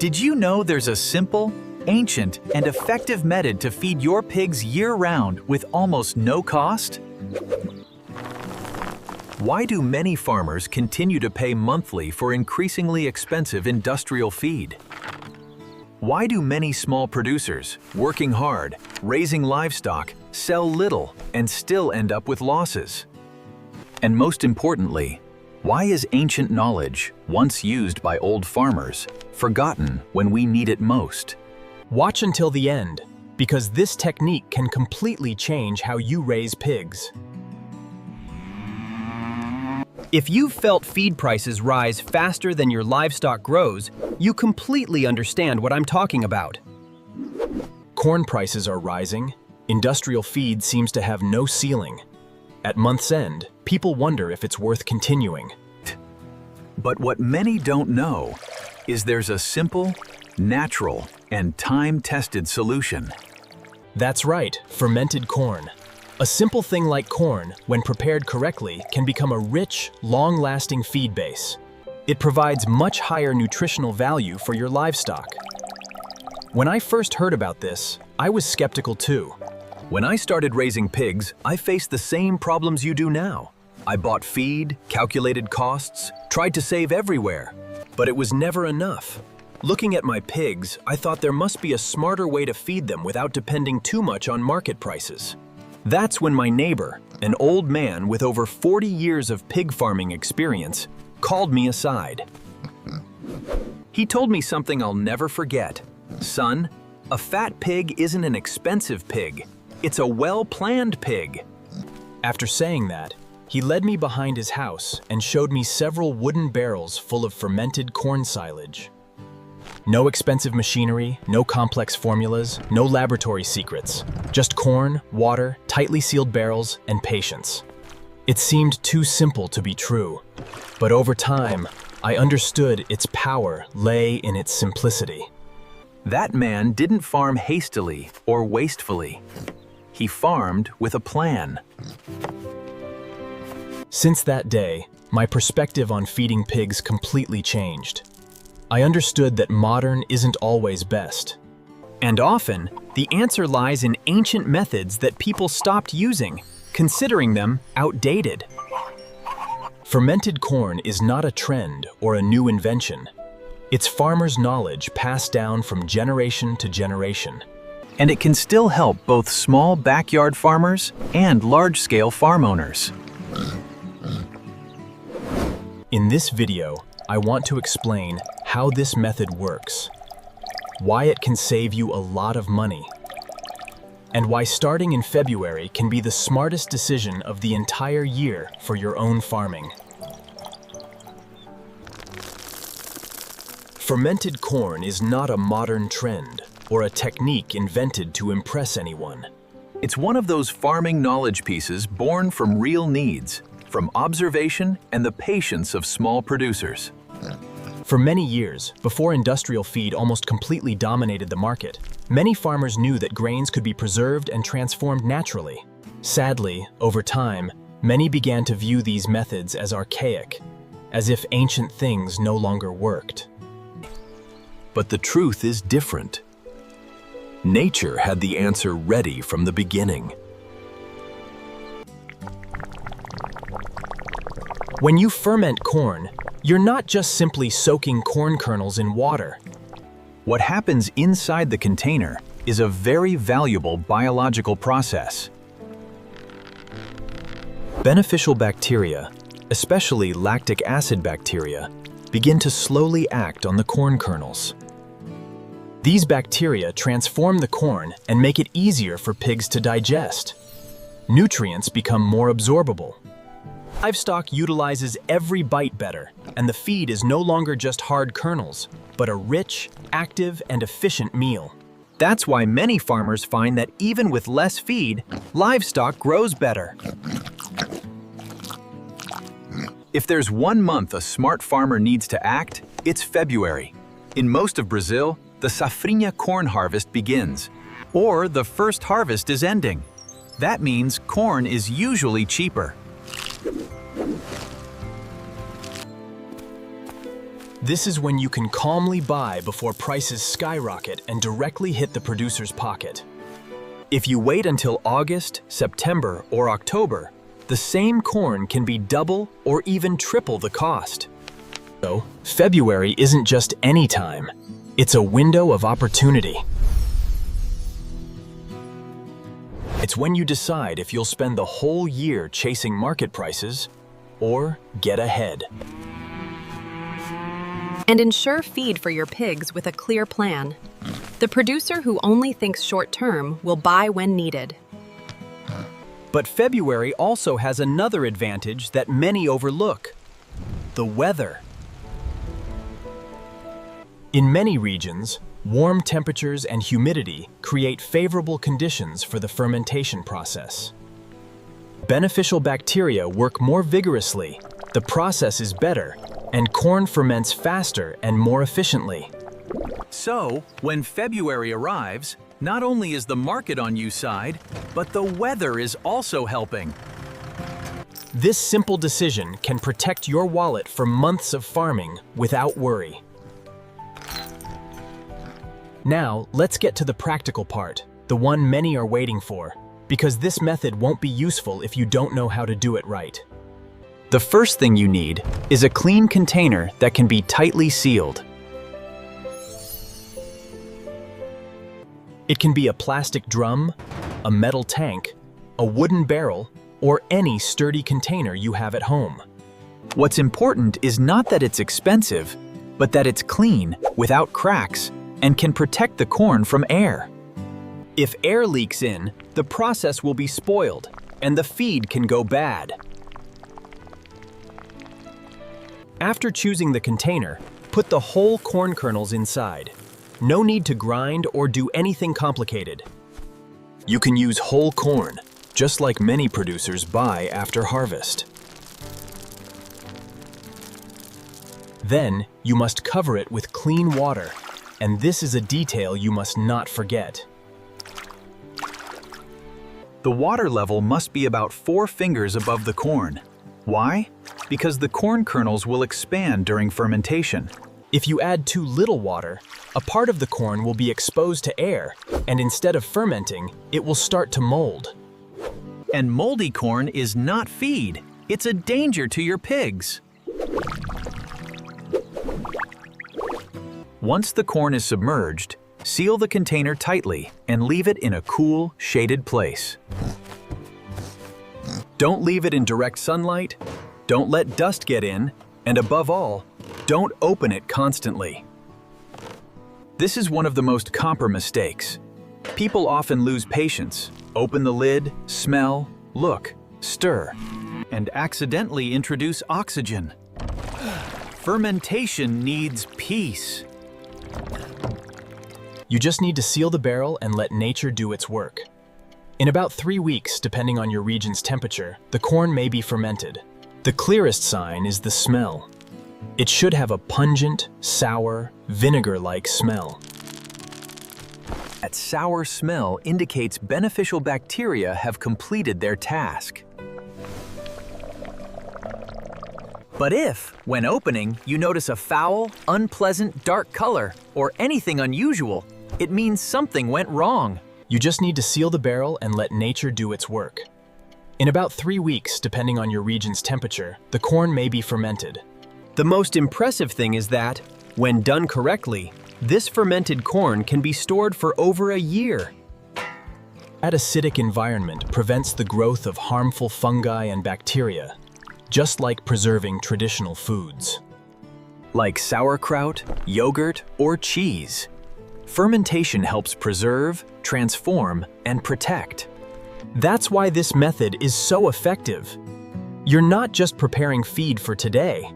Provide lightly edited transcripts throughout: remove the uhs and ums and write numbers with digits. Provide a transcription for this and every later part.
Did you know there's a simple, ancient, and effective method to feed your pigs year-round with almost no cost? Why do many farmers continue to pay monthly for increasingly expensive industrial feed? Why do many small producers, working hard, raising livestock, sell little, and still end up with losses? And most importantly, why is ancient knowledge, once used by old farmers, forgotten when we need it most? Watch until the end, because this technique can completely change how you raise pigs. If you've felt feed prices rise faster than your livestock grows, you completely understand what I'm talking about. Corn prices are rising. Industrial feed seems to have no ceiling. At month's end, people wonder if it's worth continuing. But what many don't know is there's a simple, natural, and time-tested solution. That's right, fermented corn. A simple thing like corn, when prepared correctly, can become a rich, long-lasting feed base. It provides much higher nutritional value for your livestock. When I first heard about this, I was skeptical too. When I started raising pigs, I faced the same problems you do now. I bought feed, calculated costs, tried to save everywhere, but it was never enough. Looking at my pigs, I thought there must be a smarter way to feed them without depending too much on market prices. That's when my neighbor, an old man with over 40 years of pig farming experience, called me aside. He told me something I'll never forget. Son, a fat pig isn't an expensive pig. It's a well-planned pig. After saying that, he led me behind his house and showed me several wooden barrels full of fermented corn silage. No expensive machinery, no complex formulas, no laboratory secrets. Just corn, water, tightly sealed barrels, and patience. It seemed too simple to be true. But over time, I understood its power lay in its simplicity. That man didn't farm hastily or wastefully. He farmed with a plan. Since that day, my perspective on feeding pigs completely changed. I understood that modern isn't always best. And often, the answer lies in ancient methods that people stopped using, considering them outdated. Fermented corn is not a trend or a new invention. It's farmers' knowledge passed down from generation to generation. And it can still help both small backyard farmers and large-scale farm owners. In this video, I want to explain how this method works, why it can save you a lot of money, and why starting in February can be the smartest decision of the entire year for your own farming. Fermented corn is not a modern trend or a technique invented to impress anyone. It's one of those farming knowledge pieces born from real needs, from observation and the patience of small producers. For many years, before industrial feed almost completely dominated the market, many farmers knew that grains could be preserved and transformed naturally. Sadly, over time, many began to view these methods as archaic, as if ancient things no longer worked. But the truth is different. Nature had the answer ready from the beginning. When you ferment corn, you're not just simply soaking corn kernels in water. What happens inside the container is a very valuable biological process. Beneficial bacteria, especially lactic acid bacteria, begin to slowly act on the corn kernels. These bacteria transform the corn and make it easier for pigs to digest. Nutrients become more absorbable. Livestock utilizes every bite better, and the feed is no longer just hard kernels, but a rich, active, and efficient meal. That's why many farmers find that even with less feed, livestock grows better. If there's one month a smart farmer needs to act, it's February. In most of Brazil, the safrinha corn harvest begins, or the first harvest is ending. That means corn is usually cheaper. This is when you can calmly buy before prices skyrocket and directly hit the producer's pocket. If you wait until August, September, or October, the same corn can be double or even triple the cost. So, February isn't just any time. It's a window of opportunity. It's when you decide if you'll spend the whole year chasing market prices or get ahead. And ensure feed for your pigs with a clear plan. The producer who only thinks short-term will buy when needed. But February also has another advantage that many overlook: the weather. In many regions, warm temperatures and humidity create favorable conditions for the fermentation process. Beneficial bacteria work more vigorously, the process is better, and corn ferments faster and more efficiently. So, when February arrives, not only is the market on your side, but the weather is also helping. This simple decision can protect your wallet for months of farming without worry. Now, let's get to the practical part, the one many are waiting for, because this method won't be useful if you don't know how to do it right. The first thing you need is a clean container that can be tightly sealed. It can be a plastic drum, a metal tank, a wooden barrel, or any sturdy container you have at home. What's important is not that it's expensive, but that it's clean, without cracks, and can protect the corn from air. If air leaks in, the process will be spoiled, and the feed can go bad. After choosing the container, put the whole corn kernels inside. No need to grind or do anything complicated. You can use whole corn, just like many producers buy after harvest. Then, you must cover it with clean water, and this is a detail you must not forget. The water level must be about 4 fingers above the corn. Why? Because the corn kernels will expand during fermentation. If you add too little water, a part of the corn will be exposed to air, and instead of fermenting, it will start to mold. And moldy corn is not feed. It's a danger to your pigs. Once the corn is submerged, seal the container tightly and leave it in a cool, shaded place. Don't leave it in direct sunlight, don't let dust get in, and above all, don't open it constantly. This is one of the most common mistakes. People often lose patience, open the lid, smell, look, stir, and accidentally introduce oxygen. Fermentation needs peace. You just need to seal the barrel and let nature do its work. In about 3 weeks, depending on your region's temperature, the corn may be fermented. The clearest sign is the smell. It should have a pungent, sour, vinegar-like smell. That sour smell indicates beneficial bacteria have completed their task. But if, when opening, you notice a foul, unpleasant, dark color, or anything unusual, it means something went wrong. You just need to seal the barrel and let nature do its work. In about 3 weeks, depending on your region's temperature, the corn may be fermented. The most impressive thing is that, when done correctly, this fermented corn can be stored for over a year. That acidic environment prevents the growth of harmful fungi and bacteria, just like preserving traditional foods. Like sauerkraut, yogurt, or cheese. Fermentation helps preserve, transform, and protect. That's why this method is so effective. You're not just preparing feed for today.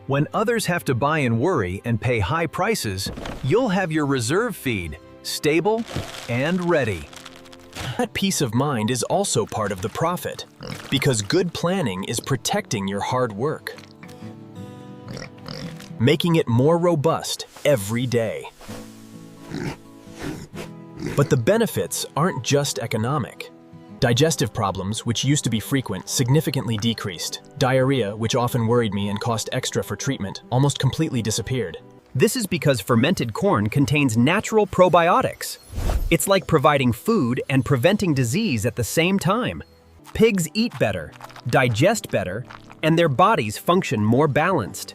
When others have to buy and worry and pay high prices, you'll have your reserve feed, stable and ready. That peace of mind is also part of the profit, because good planning is protecting your hard work, making it more robust every day. But the benefits aren't just economic. Digestive problems, which used to be frequent, significantly decreased. Diarrhea, which often worried me and cost extra for treatment, almost completely disappeared. This is because fermented corn contains natural probiotics. It's like providing food and preventing disease at the same time. Pigs eat better, digest better, and their bodies function more balanced.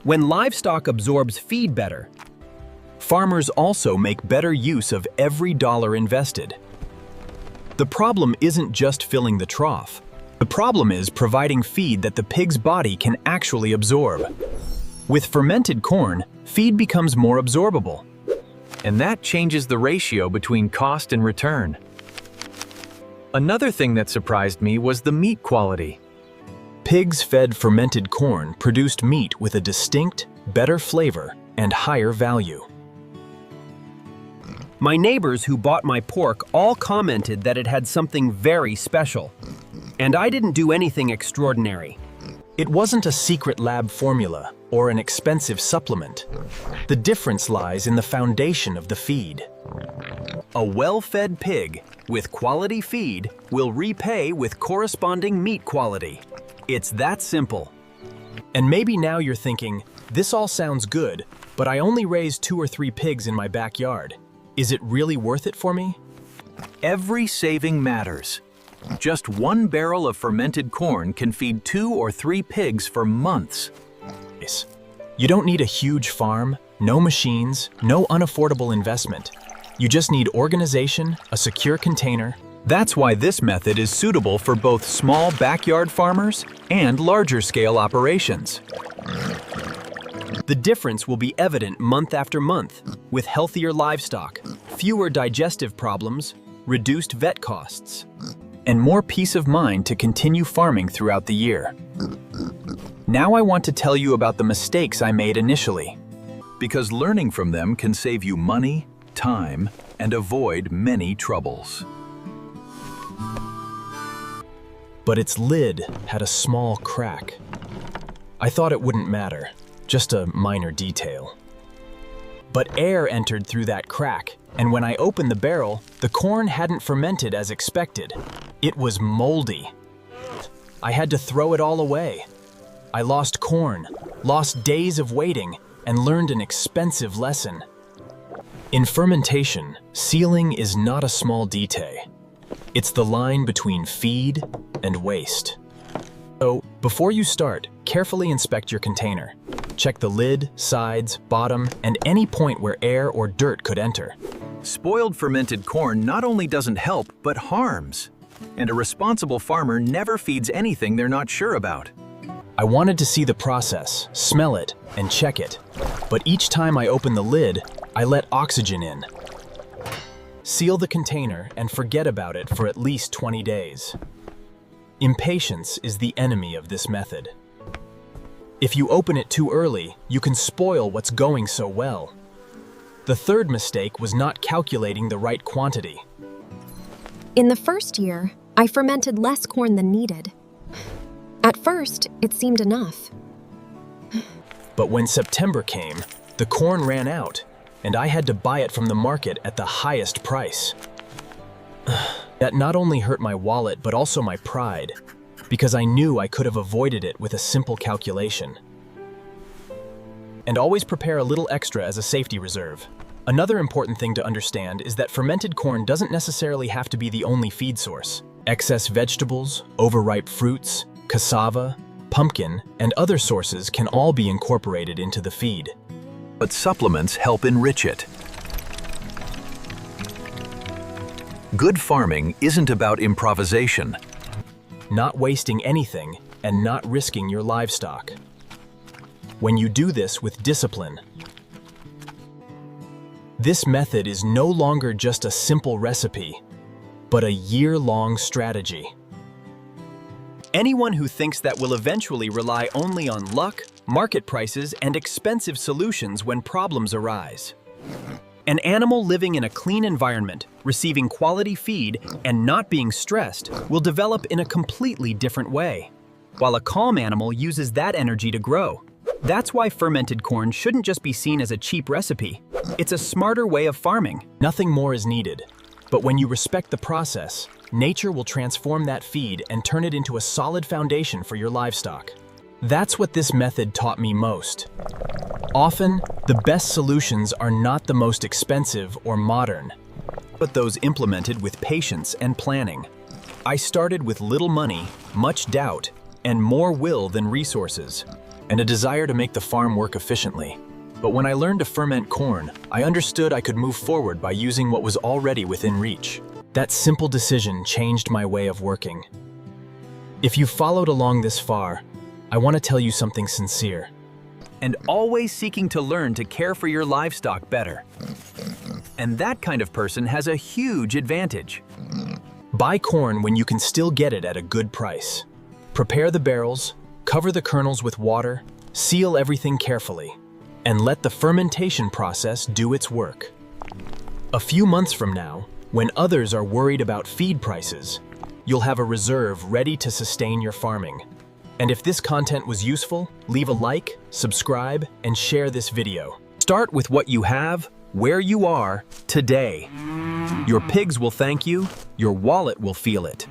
When livestock absorbs feed better, Farmers also make better use of every dollar invested. The problem isn't just filling the trough. The problem is providing feed that the pig's body can actually absorb. With fermented corn, feed becomes more absorbable. And that changes the ratio between cost and return. Another thing that surprised me was the meat quality. Pigs fed fermented corn produced meat with a distinct, better flavor and higher value. my neighbors who bought my pork all commented that it had something very special. And I didn't do anything extraordinary. It wasn't a secret lab formula or an expensive supplement. The difference lies in the foundation of the feed. A well-fed pig with quality feed will repay with corresponding meat quality. It's that simple. And maybe now you're thinking, this all sounds good, but I only raise 2 or 3 pigs in my backyard. Is it really worth it for me? Every saving matters. Just 1 barrel of fermented corn can feed 2 or 3 pigs for months. You don't need a huge farm, no machines, no unaffordable investment. You just need organization, a secure container. That's why this method is suitable for both small backyard farmers and larger scale operations. The difference will be evident month after month, with healthier livestock, fewer digestive problems, reduced vet costs, and more peace of mind to continue farming throughout the year. Now I want to tell you about the mistakes I made initially, because learning from them can save you money, time, and avoid many troubles. But its lid had a small crack. I thought it wouldn't matter, just a minor detail. But air entered through that crack, and when I opened the barrel, the corn hadn't fermented as expected. It was moldy. I had to throw it all away. I lost corn, lost days of waiting, and learned an expensive lesson. In fermentation, sealing is not a small detail. It's the line between feed and waste. So, before you start, carefully inspect your container. Check the lid, sides, bottom, and any point where air or dirt could enter. Spoiled fermented corn not only doesn't help, but harms. And a responsible farmer never feeds anything they're not sure about. I wanted to see the process, smell it, and check it. But each time I opened the lid, I let oxygen in. Seal the container and forget about it for at least 20 days. Impatience is the enemy of this method. If you open it too early, you can spoil what's going so well. The third mistake was not calculating the right quantity. In the first year, I fermented less corn than needed. At first, it seemed enough. But when September came, the corn ran out, and I had to buy it from the market at the highest price. That not only hurt my wallet, but also my pride, because I knew I could have avoided it with a simple calculation. And always prepare a little extra as a safety reserve. Another important thing to understand is that fermented corn doesn't necessarily have to be the only feed source. Excess vegetables, overripe fruits, cassava, pumpkin, and other sources can all be incorporated into the feed. But supplements help enrich it. Good farming isn't about improvisation. Not wasting anything and not risking your livestock. When you do this with discipline, this method is no longer just a simple recipe, but a year-long strategy. Anyone who thinks that will eventually rely only on luck, market prices, and expensive solutions when problems arise. An animal living in a clean environment, receiving quality feed, and not being stressed will develop in a completely different way, while a calm animal uses that energy to grow. That's why fermented corn shouldn't just be seen as a cheap recipe. It's a smarter way of farming. Nothing more is needed. But when you respect the process, nature will transform that feed and turn it into a solid foundation for your livestock. That's what this method taught me most. Often, the best solutions are not the most expensive or modern, but those implemented with patience and planning. I started with little money, much doubt, and more will than resources, and a desire to make the farm work efficiently. But when I learned to ferment corn, I understood I could move forward by using what was already within reach. That simple decision changed my way of working. If you followed along this far, I want to tell you something sincere. And always seeking to learn to care for your livestock better. And that kind of person has a huge advantage. Buy corn when you can still get it at a good price. Prepare the barrels, cover the kernels with water, seal everything carefully, and let the fermentation process do its work. A few months from now, when others are worried about feed prices, you'll have a reserve ready to sustain your farming. And if this content was useful, leave a like, subscribe, and share this video. Start with what you have, where you are, today. Your pigs will thank you, your wallet will feel it.